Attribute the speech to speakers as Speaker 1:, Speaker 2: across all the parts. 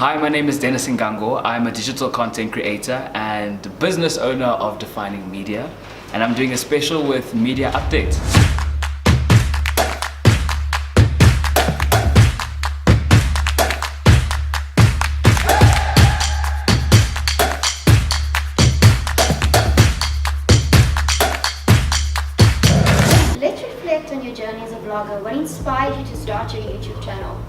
Speaker 1: Hi, my name is Dennis Ngango. I'm a digital content creator and business owner of Defining Media, and I'm doing a special with Media Update.
Speaker 2: Let's reflect on your journey as a vlogger. What inspired you to start your YouTube channel?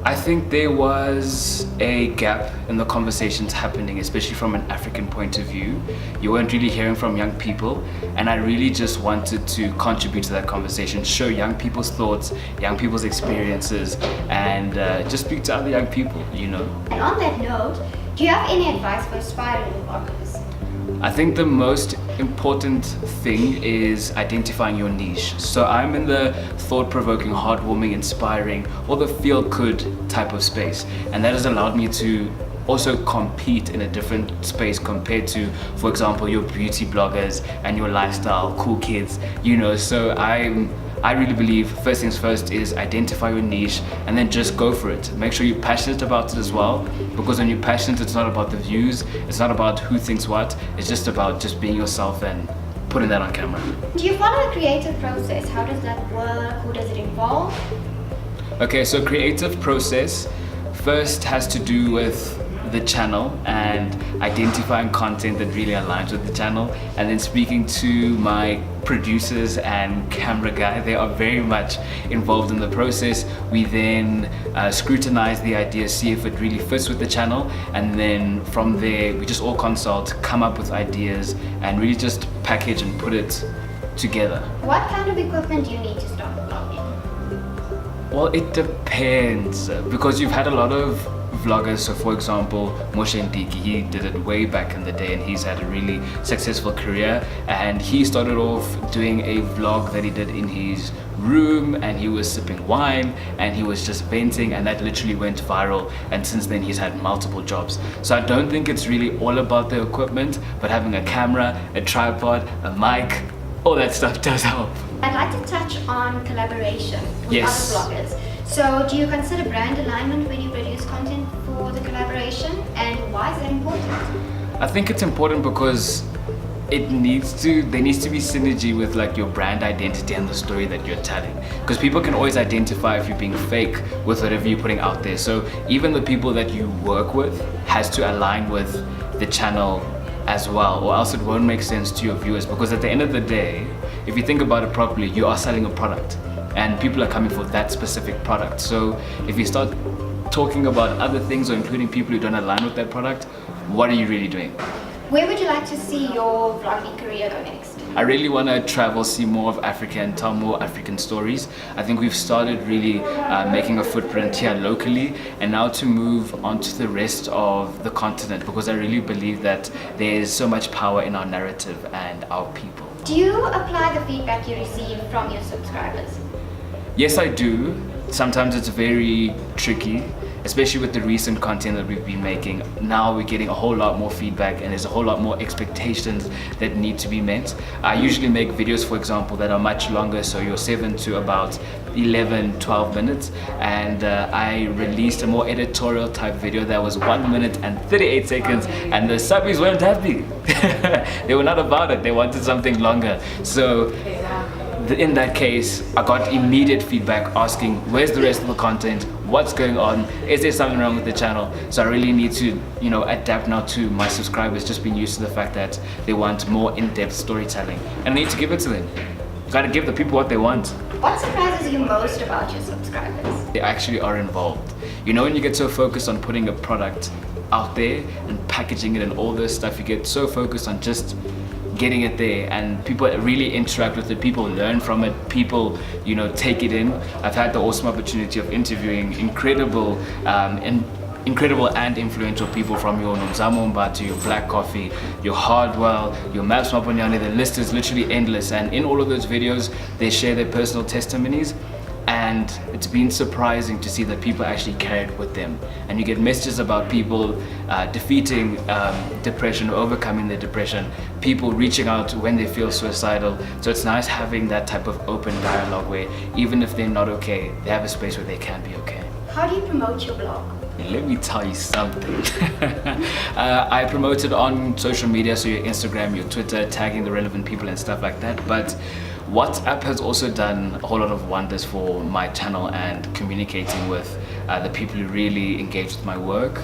Speaker 1: I think there was a gap in the conversations happening, especially from an African point of view. You weren't really hearing from young people, and I really just wanted to contribute to that conversation, show young people's thoughts, young people's experiences, and just speak to other young people, you know.
Speaker 2: And on that note, do you have any advice for aspiring vloggers?
Speaker 1: I think the most important thing is identifying your niche. So I'm in the thought-provoking, heartwarming, inspiring, or the feel-good type of space, and that has allowed me to also compete in a different space compared to, for example, your beauty bloggers and your lifestyle cool kids, you know. So I really believe first things first is identify your niche and then just go for it. Make sure you're passionate about it as well, because when you're passionate, it's not about the views, it's not about who thinks what, it's just about just being yourself and putting that on camera.
Speaker 2: Do you follow a creative process? How does that work? Who does it involve?
Speaker 1: Okay, so creative process first has to do with the channel and identifying content that really aligns with the channel, and then speaking to my producers and camera guy. They are very much involved in the process. We then scrutinize the idea, see if it really fits with the channel, and then from there we just all consult, come up with ideas, and really just package and put it together.
Speaker 2: What kind of equipment do you need to start vlogging?
Speaker 1: Well, it depends, because you've had a lot of vloggers. So for example, Moshe Ndiki, he did it way back in the day and he's had a really successful career, and he started off doing a vlog that he did in his room, and he was sipping wine and he was just venting, and that literally went viral, and since then he's had multiple jobs. So I don't think it's really all about the equipment, but having a camera, a tripod, a mic, all that stuff does help.
Speaker 2: I'd like to touch on collaboration with
Speaker 1: Yes.
Speaker 2: other vloggers. So do you consider brand alignment when you produce content for the collaboration, and why is that important?
Speaker 1: I think it's important because there needs to be synergy with like your brand identity and the story that you're telling, because people can always identify if you're being fake with whatever you're putting out there. So even the people that you work with has to align with the channel as well, or else it won't make sense to your viewers, because at the end of the day, if you think about it properly, you are selling a product and people are coming for that specific product. So if you start talking about other things or including people who don't align with that product, what are you really doing?
Speaker 2: Where would you like to see your vlogging career go next?
Speaker 1: I really want to travel, see more of Africa and tell more African stories. I think we've started really making a footprint here locally, and now to move on to the rest of the continent, because I really believe that there's so much power in our narrative and our people.
Speaker 2: Do you apply the feedback you receive from your subscribers?
Speaker 1: Yes, I do. Sometimes it's very tricky, especially with the recent content that we've been making. Now we're getting a whole lot more feedback, and there's a whole lot more expectations that need to be met. I usually make videos, for example, that are much longer, so you're 7 to about 11, 12 minutes, and I released a more editorial type video that was 1 minute and 38 seconds, and the subbies weren't happy. They were not about it, they wanted something longer. So in that case, I got immediate feedback asking, where's the rest of the content? What's going on? Is there something wrong with the channel? So I really need to, adapt now to my subscribers, just being used to the fact that they want more in-depth storytelling, and I need to give it to them. Gotta give the people what they want.
Speaker 2: What surprises you most about your subscribers?
Speaker 1: They actually are involved. You know, when you get so focused on putting a product out there and packaging it and all this stuff, you get so focused on just getting it there, and people really interact with it, people learn from it, people take it in. I've had the awesome opportunity of interviewing incredible and influential people, from your Nomzamo Mbatu, your Black Coffee, your Hardwell, your Maps Maponyane. The list is literally endless, and in all of those videos they share their personal testimonies, and it's been surprising to see that people actually carried with them. And you get messages about people defeating depression, overcoming their depression, people reaching out when they feel suicidal. So it's nice having that type of open dialogue where even if they're not okay, they have a space where they can be okay.
Speaker 2: How do you promote your blog?
Speaker 1: Let me tell you something. I promote it on social media, so your Instagram, your Twitter, tagging the relevant people and stuff like that. But WhatsApp has also done a whole lot of wonders for my channel and communicating with the people who really engage with my work.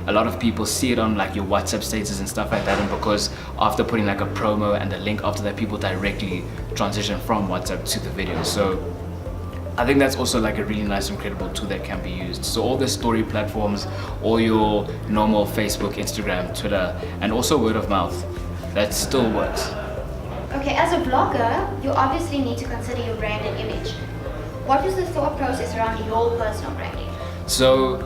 Speaker 1: A lot of people see it on like your WhatsApp status and stuff like that, and because after putting like a promo and a link after that, people directly transition from WhatsApp to the video. So I think that's also like a really nice, incredible tool that can be used. So all the story platforms, all your normal Facebook, Instagram, Twitter, and also word of mouth, that still works.
Speaker 2: Okay, as a blogger, you obviously need to consider your brand and image. What was the thought process around your personal branding?
Speaker 1: So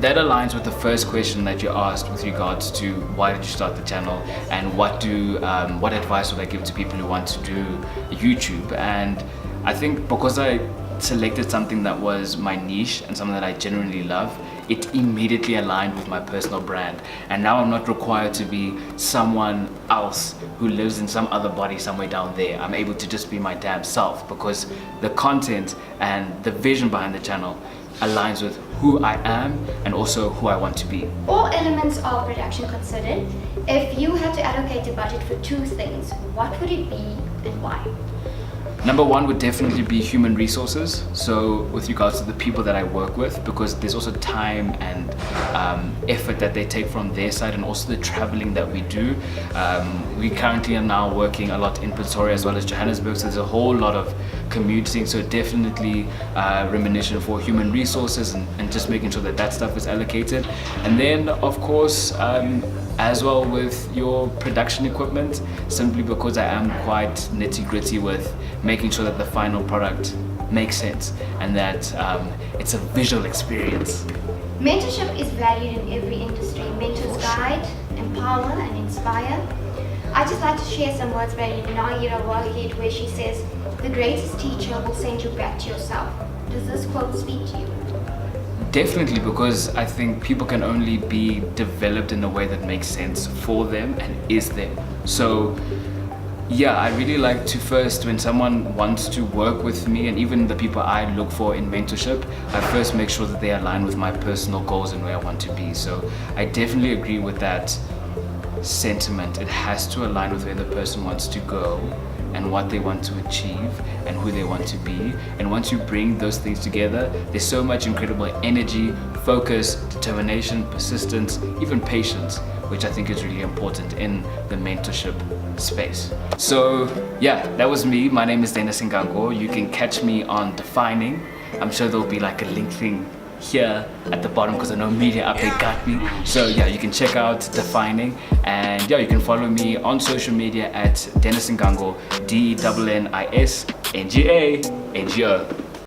Speaker 1: that aligns with the first question that you asked with regards to why did you start the channel and what advice would I give to people who want to do YouTube. And I think because I selected something that was my niche and something that I genuinely love, it immediately aligned with my personal brand. And now I'm not required to be someone else who lives in some other body somewhere down there. I'm able to just be my damn self because the content and the vision behind the channel aligns with who I am and also who I want to be.
Speaker 2: All elements of production considered, if you had to allocate a budget for two things, what would it be and why?
Speaker 1: Number one would definitely be human resources. So with regards to the people that I work with, because there's also time and effort that they take from their side, and also the traveling that we do. We currently are now working a lot in Pretoria as well as Johannesburg, so there's a whole lot of commuting. So definitely remuneration for human resources and just making sure that that stuff is allocated. And then of course, as well with your production equipment, simply because I am quite nitty-gritty with making sure that the final product makes sense and that it's a visual experience.
Speaker 2: Mentorship is valued in every industry. Mentors guide, empower and inspire. I'd just like to share some words by Nagira Wahid, where she says, "The greatest teacher will send you back to yourself." Does this quote speak to you?
Speaker 1: Definitely, because I think people can only be developed in a way that makes sense for them and is them. So yeah, I really like to first, when someone wants to work with me, and even the people I look for in mentorship, I first make sure that they align with my personal goals and where I want to be. So I definitely agree with that sentiment. It has to align with where the person wants to go and what they want to achieve and who they want to be. And once you bring those things together, there's so much incredible energy, focus, determination, persistence, even patience, which I think is really important in the mentorship space. So yeah, that was me. My name is Dennis Ngango. You can catch me on Defining. I'm sure there'll be like a link thing here at the bottom because I know Media Update got me. So yeah, you can check out Defining, and yeah, you can follow me on social media at Dennis Ngango, DennisNgango.